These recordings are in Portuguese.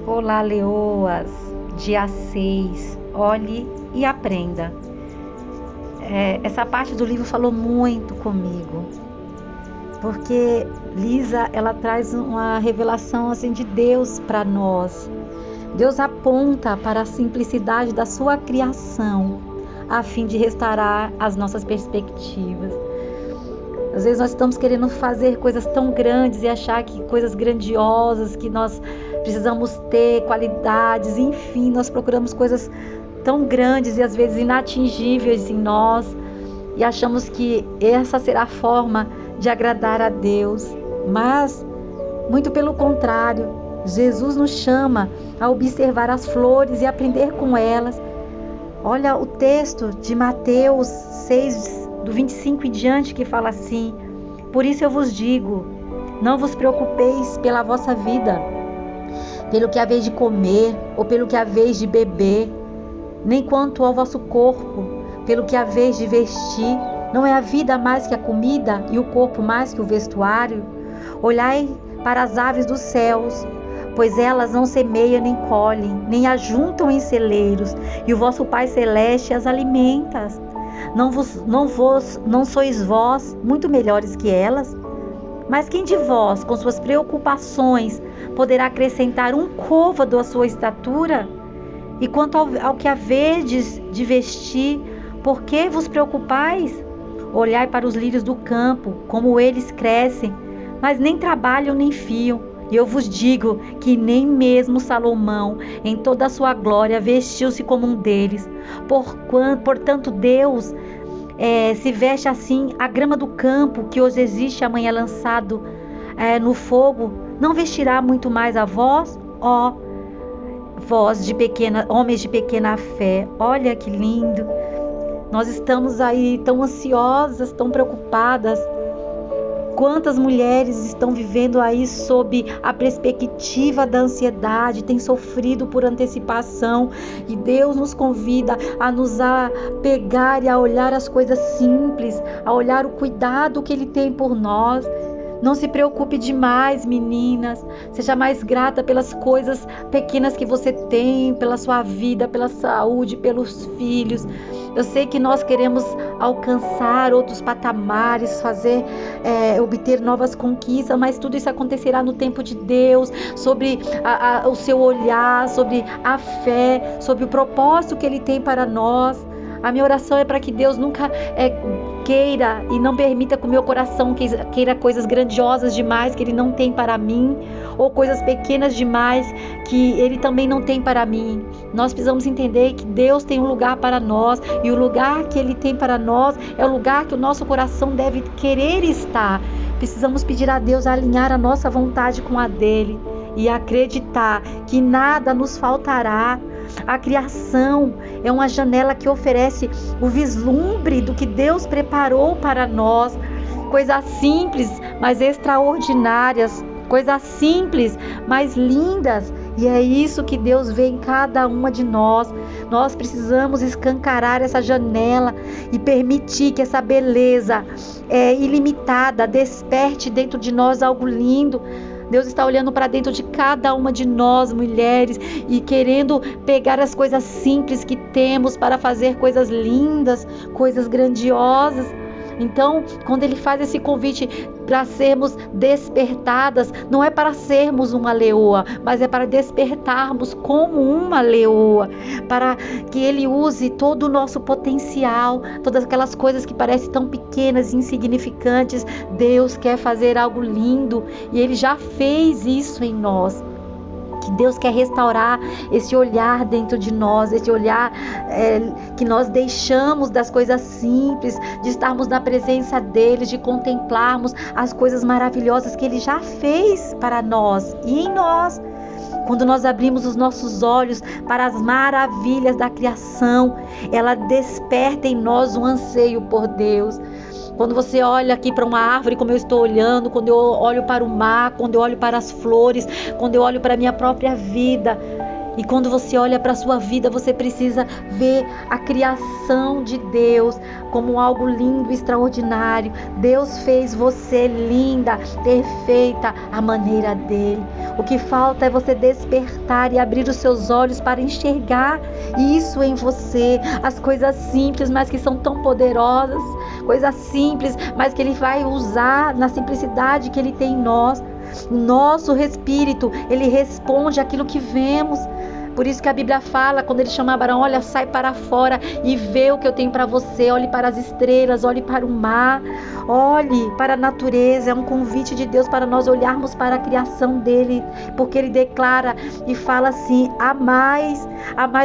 Olá, leoas, dia 6, olhe e aprenda. Essa parte do livro falou muito comigo, porque Lisa, ela traz uma revelação assim de Deus para nós. Deus aponta para a simplicidade da sua criação, a fim de restaurar as nossas perspectivas. Às vezes nós estamos querendo fazer coisas tão grandes e achar que coisas grandiosas, que nós precisamos ter qualidades, enfim, nós procuramos coisas tão grandes e às vezes inatingíveis em nós e achamos que essa será a forma de agradar a Deus. Mas, muito pelo contrário, Jesus nos chama a observar as flores e aprender com elas. Olha o texto de Mateus 6, do 25 em diante, que fala assim: por isso eu vos digo, não vos preocupeis pela vossa vida, pelo que haveis de comer ou pelo que haveis de beber, nem quanto ao vosso corpo, pelo que haveis de vestir. Não é a vida mais que a comida e o corpo mais que o vestuário? Olhai para as aves dos céus, pois elas não semeiam nem colhem, nem ajuntam em celeiros, e o vosso Pai Celeste as alimenta. Não sois vós muito melhores que elas? Mas quem de vós, com suas preocupações, poderá acrescentar um côvado à sua estatura? E quanto ao que havedes de vestir, por que vos preocupais? Olhai para os lírios do campo, como eles crescem, mas nem trabalham nem fiam. E eu vos digo que nem mesmo Salomão, em toda a sua glória, vestiu-se como um deles. Portanto, Deus se veste assim a grama do campo, que hoje existe, amanhã é lançado no fogo, não vestirá muito mais a vós, ó vós homens de pequena fé. Olha que lindo! Nós estamos aí tão ansiosas, tão preocupadas. Quantas mulheres estão vivendo aí sob a perspectiva da ansiedade, têm sofrido por antecipação, e Deus nos convida a nos apegar e a olhar as coisas simples, a olhar o cuidado que Ele tem por nós. Não se preocupe demais, meninas. Seja mais grata pelas coisas pequenas que você tem, pela sua vida, pela saúde, pelos filhos. Eu sei que nós queremos alcançar outros patamares, obter novas conquistas, mas tudo isso acontecerá no tempo de Deus, sobre o seu olhar, sobre a fé, sobre o propósito que Ele tem para nós. A minha oração é para que Deus nunca queira e não permita que o meu coração queira coisas grandiosas demais que Ele não tem para mim, ou coisas pequenas demais que Ele também não tem para mim. Nós precisamos entender que Deus tem um lugar para nós, e o lugar que Ele tem para nós é o lugar que o nosso coração deve querer estar. Precisamos pedir a Deus a alinhar a nossa vontade com a dEle e acreditar que nada nos faltará. A criação é uma janela que oferece o vislumbre do que Deus preparou para nós. Coisas simples, mas extraordinárias. Coisas simples, mas lindas. E é isso que Deus vê em cada uma de nós. Nós precisamos escancarar essa janela e permitir que essa beleza ilimitada desperte dentro de nós algo lindo. Deus está olhando para dentro de cada uma de nós, mulheres, e querendo pegar as coisas simples que temos para fazer coisas lindas, coisas grandiosas. Então, quando Ele faz esse convite para sermos despertadas, não é para sermos uma leoa, mas é para despertarmos como uma leoa, para que Ele use todo o nosso potencial, todas aquelas coisas que parecem tão pequenas e insignificantes. Deus quer fazer algo lindo e Ele já fez isso em nós. Que Deus quer restaurar esse olhar dentro de nós, esse olhar que nós deixamos das coisas simples, de estarmos na presença dEle, de contemplarmos as coisas maravilhosas que Ele já fez para nós e em nós. Quando nós abrimos os nossos olhos para as maravilhas da criação, ela desperta em nós um anseio por Deus. Quando você olha aqui para uma árvore, como eu estou olhando, quando eu olho para o mar, quando eu olho para as flores, quando eu olho para a minha própria vida, e quando você olha para a sua vida, você precisa ver a criação de Deus como algo lindo e extraordinário. Deus fez você linda, perfeita, à maneira dele. O que falta é você despertar e abrir os seus olhos para enxergar isso em você. As coisas simples, mas que são tão poderosas. Coisas simples, mas que Ele vai usar na simplicidade que Ele tem em nós. O nosso espírito, ele responde àquilo que vemos. Por isso que a Bíblia fala, quando Ele chama Abraão, olha, sai para fora e vê o que eu tenho para você. Olhe para as estrelas, olhe para o mar, olhe para a natureza. É um convite de Deus para nós olharmos para a criação dEle, porque Ele declara e fala assim: há mais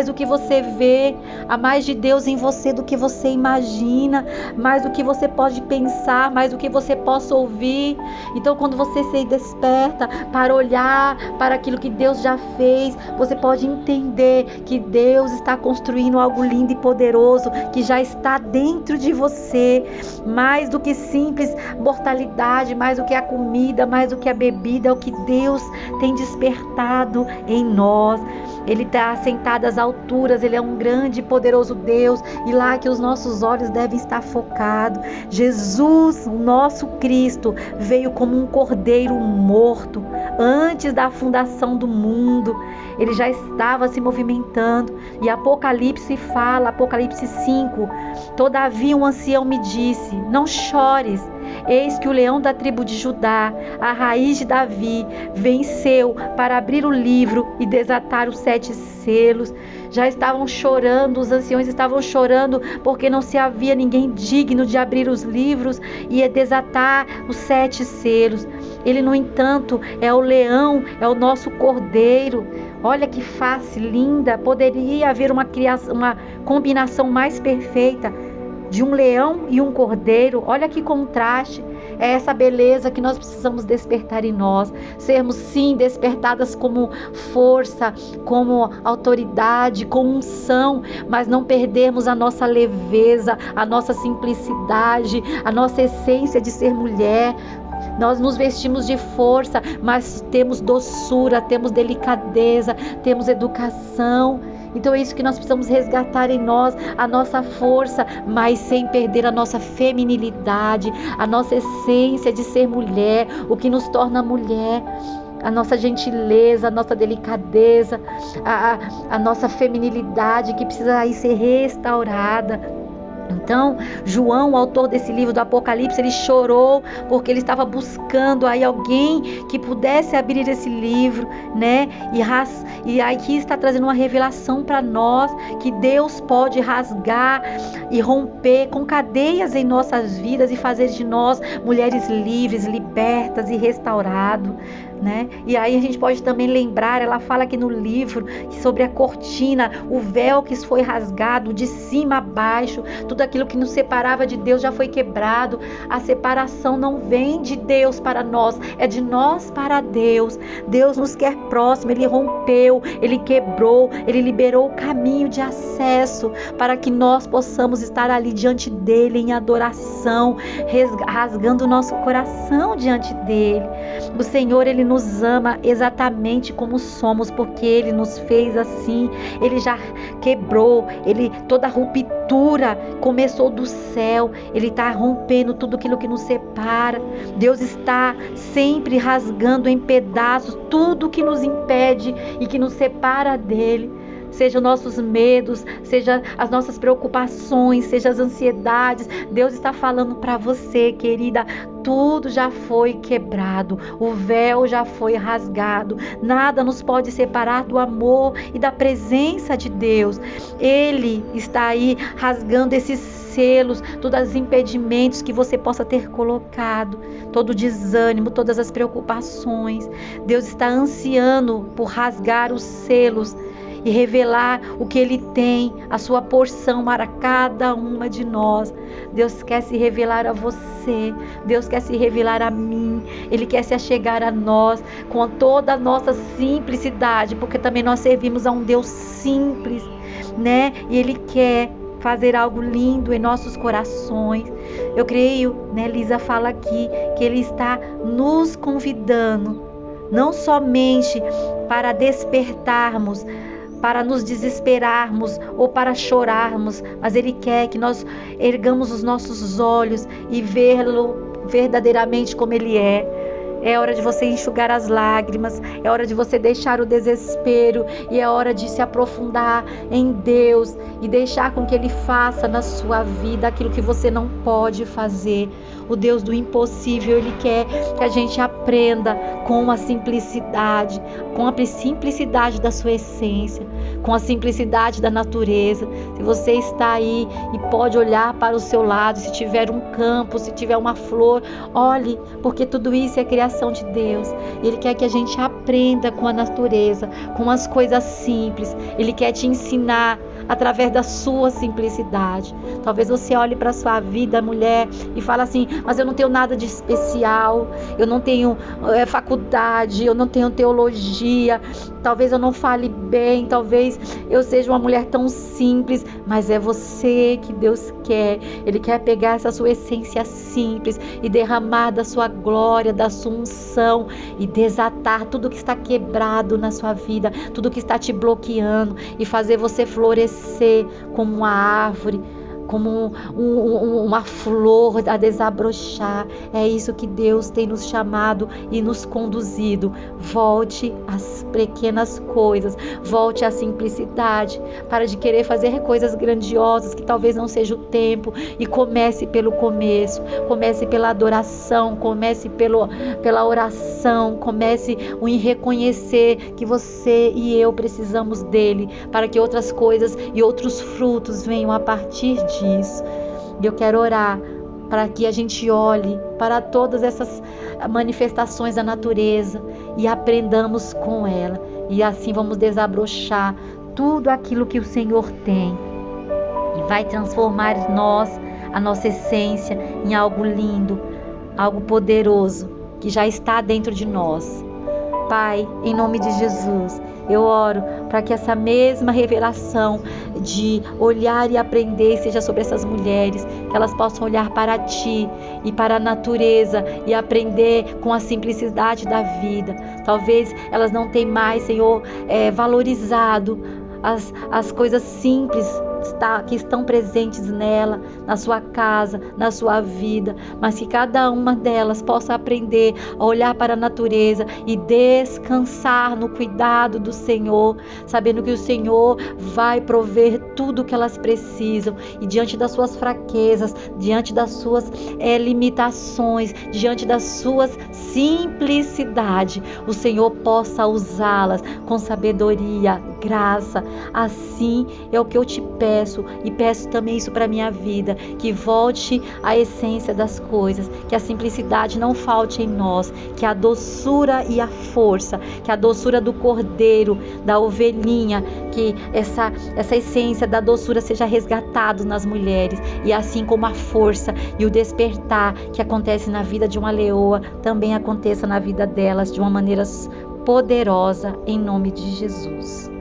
do que você vê, há mais de Deus em você do que você imagina, mais do que você pode pensar, mais do que você possa ouvir. Então, quando você se desperta para olhar para aquilo que Deus já fez, você pode entender que Deus está construindo algo lindo e poderoso que já está dentro de você, mais do que simples mortalidade, mais do que a comida, mais do que a bebida, é o que Deus tem despertado em nós. Ele está sentado às alturas, Ele é um grande e poderoso Deus, e lá que os nossos olhos devem estar focados. Jesus, o nosso Cristo, veio como um cordeiro morto antes da fundação do mundo. Ele já estava se movimentando, e Apocalipse fala, Apocalipse 5, todavia um ancião me disse: não chores, eis que o leão da tribo de Judá, a raiz de Davi, venceu para abrir o livro e desatar os 7 selos. Já estavam chorando, os anciões estavam chorando, porque não se havia ninguém digno de abrir os livros e desatar os 7 selos. Ele, no entanto, é o leão, é o nosso cordeiro. Olha que face linda, poderia haver uma combinação mais perfeita de um leão e um cordeiro. Olha que contraste. É essa beleza que nós precisamos despertar em nós. Sermos sim despertadas como força, como autoridade, como unção, mas não perdermos a nossa leveza, a nossa simplicidade, a nossa essência de ser mulher. Nós nos vestimos de força, mas temos doçura, temos delicadeza, temos educação. Então é isso que nós precisamos resgatar em nós, a nossa força, mas sem perder a nossa feminilidade, a nossa essência de ser mulher, o que nos torna mulher. A nossa gentileza, a nossa delicadeza, a nossa feminilidade que precisa aí ser restaurada. Então, João, o autor desse livro do Apocalipse, ele chorou porque ele estava buscando aí alguém que pudesse abrir esse livro, né? E aqui está trazendo uma revelação para nós que Deus pode rasgar e romper com cadeias em nossas vidas e fazer de nós mulheres livres, libertas e restauradas, né? E aí a gente pode também lembrar, ela fala aqui no livro sobre a cortina, o véu que foi rasgado de cima a baixo, tudo aquilo que nos separava de Deus já foi quebrado. A separação não vem de Deus para nós, é de nós para Deus. Deus nos quer próximo, Ele rompeu, Ele quebrou, Ele liberou o caminho de acesso para que nós possamos estar ali diante dEle em adoração, rasgando o nosso coração diante dEle. O Senhor, Ele nos ama exatamente como somos, porque Ele nos fez assim. Ele já quebrou, toda a ruptura começou do céu. Ele está rompendo tudo aquilo que nos separa. Deus está sempre rasgando em pedaços tudo que nos impede e que nos separa dEle. Seja os nossos medos, seja as nossas preocupações, seja as ansiedades. Deus está falando para você, querida, tudo já foi quebrado, o véu já foi rasgado, nada nos pode separar do amor e da presença de Deus. Ele está aí rasgando esses selos, todos os impedimentos que você possa ter colocado, todo o desânimo, todas as preocupações. Deus está ansiando por rasgar os selos e revelar o que Ele tem, a sua porção para cada uma de nós. Deus quer se revelar a você, Deus quer se revelar a mim, Ele quer se achegar a nós com toda a nossa simplicidade, porque também nós servimos a um Deus simples, né? E Ele quer fazer algo lindo em nossos corações. Eu creio, né? Lisa fala aqui que Ele está nos convidando, não somente para despertarmos, para nos desesperarmos ou para chorarmos, mas Ele quer que nós ergamos os nossos olhos e vê-lo verdadeiramente como Ele é. É hora de você enxugar as lágrimas, é hora de você deixar o desespero e é hora de se aprofundar em Deus e deixar com que Ele faça na sua vida aquilo que você não pode fazer. O Deus do impossível, Ele quer que a gente aprenda com a simplicidade da sua essência, com a simplicidade da natureza. Se você está aí e pode olhar para o seu lado, se tiver um campo, se tiver uma flor, olhe, porque tudo isso é criação de Deus. Ele quer que a gente aprenda com a natureza, com as coisas simples. Ele quer te ensinar através da sua simplicidade. Talvez você olhe para a sua vida, mulher, e fale assim: mas eu não tenho nada de especial, eu não tenho faculdade, eu não tenho teologia, talvez eu não fale bem, talvez eu seja uma mulher tão simples. Mas é você que Deus quer. Ele quer pegar essa sua essência simples e derramar da sua glória, da sua unção e desatar tudo que está quebrado na sua vida, tudo que está te bloqueando e fazer você florescer como uma árvore, como uma flor a desabrochar. É isso que Deus tem nos chamado e nos conduzido. Volte às pequenas coisas, volte à simplicidade, para de querer fazer coisas grandiosas que talvez não seja o tempo, e comece pelo começo, comece pela adoração, comece pela oração, comece em reconhecer que você e eu precisamos dele, para que outras coisas e outros frutos venham a partir disso. E eu quero orar para que a gente olhe para todas essas manifestações da natureza e aprendamos com ela, e assim vamos desabrochar tudo aquilo que o Senhor tem e vai transformar a nossa essência em algo lindo, algo poderoso que já está dentro de nós. Pai, em nome de Jesus, eu oro para que essa mesma revelação de olhar e aprender seja sobre essas mulheres, que elas possam olhar para Ti e para a natureza e aprender com a simplicidade da vida. Talvez elas não tenham mais, Senhor, valorizado as coisas simples que estão presentes nela, na sua casa, na sua vida, mas que cada uma delas possa aprender a olhar para a natureza e descansar no cuidado do Senhor, sabendo que o Senhor vai prover tudo o que elas precisam, e diante das suas fraquezas, diante das suas limitações, diante das suas simplicidade, o Senhor possa usá-las com sabedoria, graça. Assim é o que eu te peço, e peço também isso para minha vida, que volte a essência das coisas, que a simplicidade não falte em nós, que a doçura e a força, que a doçura do cordeiro, da ovelhinha, que essa essência da doçura seja resgatado nas mulheres, e assim como a força e o despertar que acontece na vida de uma leoa, também aconteça na vida delas de uma maneira poderosa, em nome de Jesus.